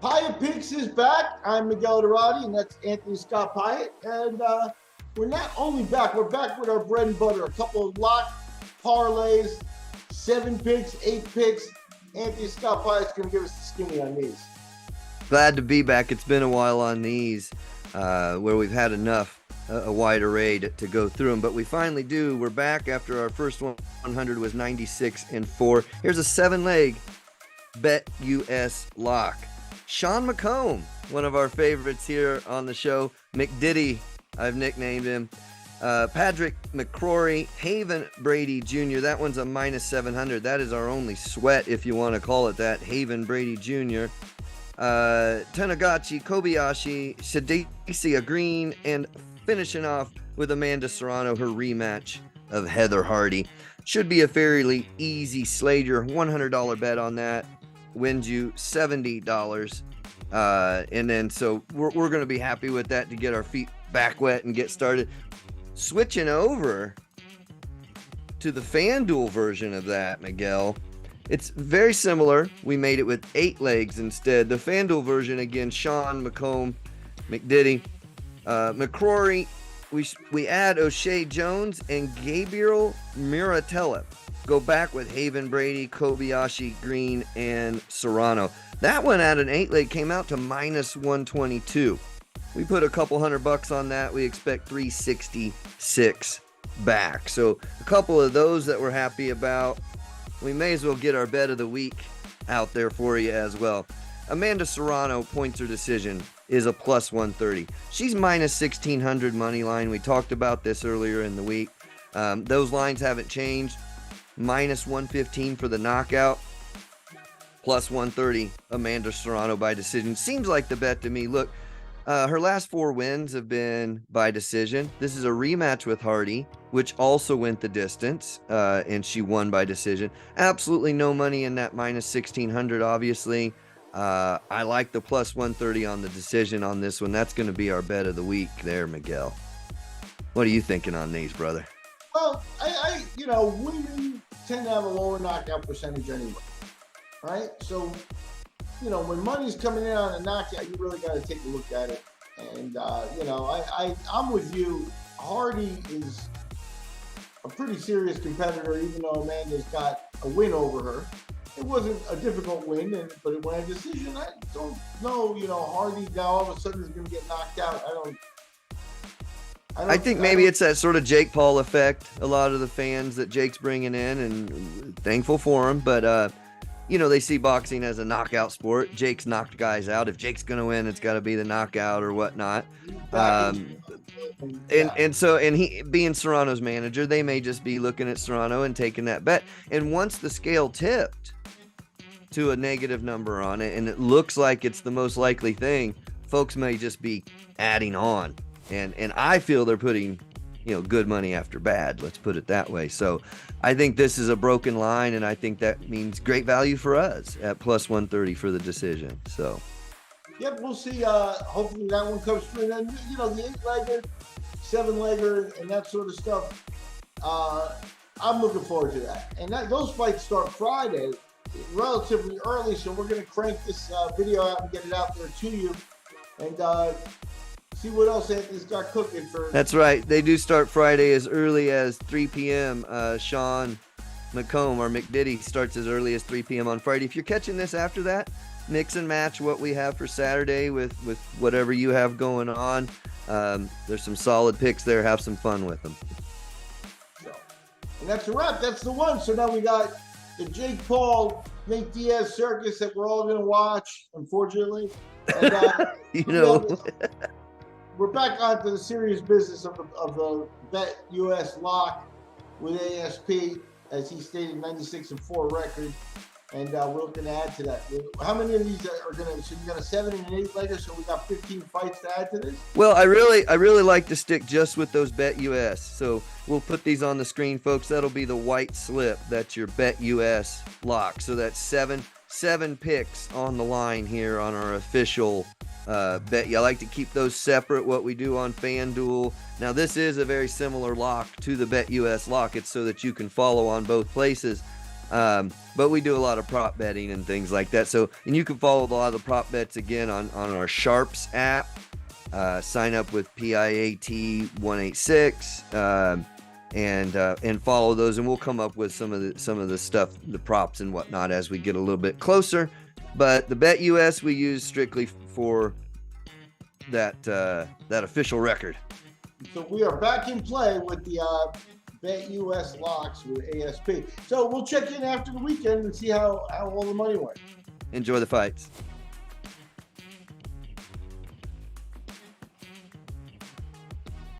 Piatt Picks is back. I'm Miguel Dorati, and that's Anthony Scott Piatt. And we're not only back, we're back with our bread and butter. A couple of lock parlays, 7 picks, 8 picks. Anthony Scott Piatt's going to give us the skinny on these. Glad to be back. It's been a while on these where we've had enough, a wide array to go through them, but we finally do. We're back after our first 100 was 96-4. Here's a 7-leg Bet US lock. Sean McComb, one of our favorites here on the show. McDiddy, I've nicknamed him. Patrick McCrory, Haven Brady Jr. That one's a -700. That is our only sweat, if you want to call it that. Haven Brady Jr. Tanagachi, Kobayashi, Shadecia Green, and finishing off with Amanda Serrano, her rematch of Heather Hardy. Should be a fairly easy slate. Your $100 bet on that wins you $70. And then so we're going to be happy with that to get our feet back wet and get started. Switching over to the FanDuel version of that, Miguel. It's very similar. We made it with 8 legs instead. The FanDuel version, again, Sean, McComb, McDiddy, McCrory. We add O'Shea Jones and Gabriel Muratella. Go back with Haven Brady, Kobayashi, Green, and Serrano. That one at an 8-leg came out to -122. We put a couple $100 on that. We expect 366 back. So a couple of those that we're happy about. We may as well get our bet of the week out there for you as well. Amanda Serrano, points or decision, is a +130. She's -1600 money line. We talked about this earlier in the week. Those lines haven't changed. -115 for the knockout. +130 Amanda Serrano by decision. Seems like the bet to me. Look, her last 4 wins have been by decision. This is a rematch with Hardy, which also went the distance, and she won by decision. Absolutely no money in that -1600, obviously. I like the +130 on the decision on this one. That's going to be our bet of the week there, Miguel. What are you thinking on these, brother? Well, women tend to have a lower knockout percentage anyway, right? So, when money's coming in on a knockout, you really got to take a look at it. And, I'm with you. Hardy is a pretty serious competitor, even though Amanda's got a win over her. It wasn't a difficult win, but it went a decision. I don't know, Hardy now all of a sudden is going to get knocked out. I think maybe it's that sort of Jake Paul effect. A lot of the fans that Jake's bringing in, and thankful for him, but they see boxing as a knockout sport. Jake's knocked guys out. If Jake's going to win, it's got to be the knockout or whatnot. And he being Serrano's manager, they may just be looking at Serrano and taking that bet. And once the scale tipped to a negative number on it, and it looks like it's the most likely thing, folks may just be adding on. And I feel they're putting, good money after bad. Let's put it that way. So I think this is a broken line, and I think that means great value for us at +130 for the decision. So. Yep, we'll see. Hopefully that one comes through. And then, the 8-legger, 7-legger, and that sort of stuff. I'm looking forward to that. And those fights start Friday, relatively early, so we're going to crank this video out and get it out there to you. And see what else Anthony's got cooking for. That's right. They do start Friday as early as 3 p.m. Sean McComb or McDiddy starts as early as 3 p.m. on Friday. If you're catching this after that, mix and match what we have for Saturday with whatever you have going on. There's some solid picks there. Have some fun with them. And that's a wrap. That's the one. So now we got the Jake Paul, Nate Diaz circus that we're all going to watch, unfortunately. And, we're back onto the serious business of the Bet US lock with ASP, as he stated, 96-4 record. And we're looking to add to that. How many of these are going to? So you got a 7 and an 8-legger, so we got 15 fights to add to this. Well, I really like to stick just with those Bet US. So we'll put these on the screen, folks. That'll be the white slip. That's your Bet US lock. So that's seven picks on the line here on our official bet. I like to keep those separate. What we do on FanDuel. Now this is a very similar lock to the Bet US lock. It's so that you can follow on both places. But we do a lot of prop betting and things like that. So, and you can follow a lot of the prop bets again on our Sharps app. Sign up with Piatt 186 and follow those, and we'll come up with some of the stuff, the props and whatnot, as we get a little bit closer. But the Bet US we use strictly for that official record. So we are back in play with the Bet US locks with ASP. So we'll check in after the weekend and see how all the money went. Enjoy the fights.